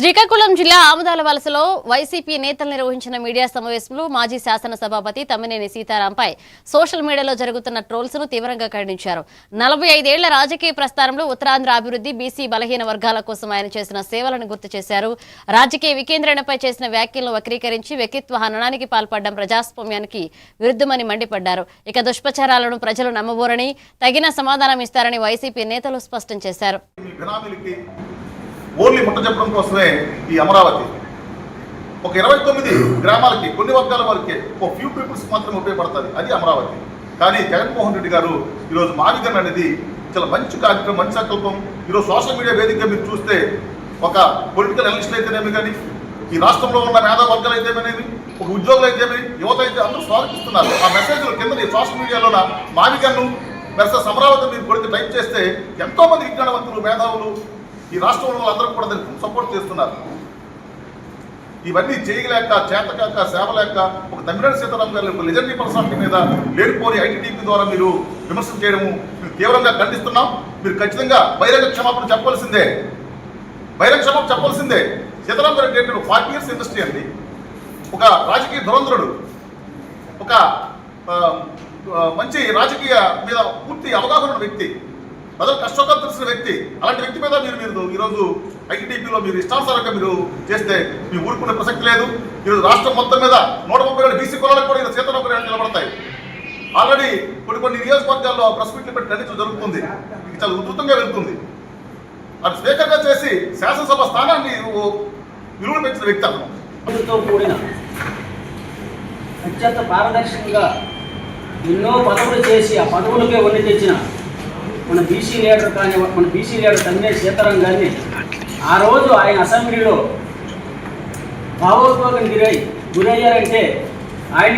శ్రీకాకుళం జిల్లా ఆముదాల వలసలో వైసీపీ నేతలు నిర్వహించిన మీడియా సమావేశంలో మాజీ శాసనసభాపతి తమ్మినేని సీతారాంపై సోషల్ మీడియాలో జరుగుతున్న ట్రోల్స్ ను తీవ్రంగా ఖండించారు. 45 ఏళ్ల రాజకీయ ప్రస్థానంలో ఉత్తరాంధ్ర అభివృద్ధి, బీసీ బలహీన వర్గాల కోసం ఆయన చేసిన సేవలను గుర్తు చేశారు. రాజకీయ వికేంద్రణపై చేసిన వ్యాఖ్యలను వక్రీకరించి వ్యక్తిత్వ హననానికి పాల్పడడం ప్రజాస్వామ్యానికి విరుద్ధమని మండిపడ్డారు. ఇక దుష్ప్రచారాలను ప్రజలు నమ్మబోరని, తగిన సమాధానం ఇస్తారని వైసీపీ నేతలు స్పష్టం చేశారు. ఓన్లీ ముట్ట చెప్పడం కోసమే ఈ అమరావతి ఒక 29 గ్రామాలకి, కొన్ని వర్గాల వారికి, ఒక ఫ్యూ పీపుల్స్ మాత్రమే ఉపయోగపడుతుంది. అది అమరావతి. కానీ జగన్మోహన్ రెడ్డి గారు ఈరోజు మావిగన్ అనేది చాలా మంచి కార్యక్రమం, మంచి సంకల్పం. ఈరోజు సోషల్ మీడియా వేదికగా మీరు చూస్తే ఒక పొలిటికల్ ఎలక్షన్ అయితేనేమి, కానీ ఈ రాష్ట్రంలో ఉన్న మేధా వర్గాలు అయితేనేమి, ఒక ఉద్యోగులు అయితేనేమి, యువత అయితే అందరూ స్వాగతిస్తున్నారు. ఆ మెసేజ్లు కింద సోషల్ మీడియాలో మావిగన్ను వర్సెస్ అమరావతి మీరు కొడుకు టైప్ చేస్తే ఎంతోమంది విజ్ఞానవంతులు, మేధావులు ఈ రాష్ట్రంలో అందరూ కూడా దానికి సపోర్ట్ చేస్తున్నారు. ఇవన్నీ చేయలేక, చేతకాక, సేవలేక ఒక తమ్మినేని సీతారాం గారి ఒక లెజెండరీ పర్సనాలిటీ మీద లేనిపోని ఐటీడీపీ ద్వారా మీరు విమర్శలు చేయడము మేము తీవ్రంగా ఖండిస్తున్నాం. మీరు ఖచ్చితంగా బహిరంగ క్షమాపణ చెప్పాల్సిందే, బహిరంగ క్షమాపణ చెప్పాల్సిందే. సీతారాం గారు అంటే 40 years ఇండస్ట్రీ అండి, ఒక రాజకీయ ధురంధరుడు, ఒక మంచి రాజకీయ మీద పూర్తి అవగాహన ఉన్న వ్యక్తి, ప్రజలు కష్టంగా తెలిసిన వ్యక్తి. అలాంటి వ్యక్తి మీద మీరు ఈరోజు ఐటీడీపీలో మీరు ఇష్టానుసారంగా మీరు చేస్తే మీ ఊరుకునే ప్రసక్తి లేదు. ఈరోజు రాష్ట్రం మొత్తం మీద 137 బీసీ కులాలకు కూడా ఈరోజు సీతారాం గారు నిలబడతాయి. ఆల్రెడీ కొన్ని నియోజకవర్గాల్లో ప్రెస్ మీట్లు పెట్టి ఖండించడం జరుగుతుంది. ఇది చాలా ఉధృతంగా వెళ్తుంది. అది స్పీకర్గా చేసి శాసనసభ స్థానాన్ని విలువలు పెంచిన వ్యక్తి అతను. కూడిన అత్యంత పారదర్శకంగా ఎన్నో పదవులు చేసి ఆ పదవులకే వన్ని తెచ్చిన మన బీసీ లీడర్ తమ్మినేని సీతారాం గారిని ఆ రోజు ఆయన అసెంబ్లీలో భావోద్వేగం గురయ్యారంటే ఆయన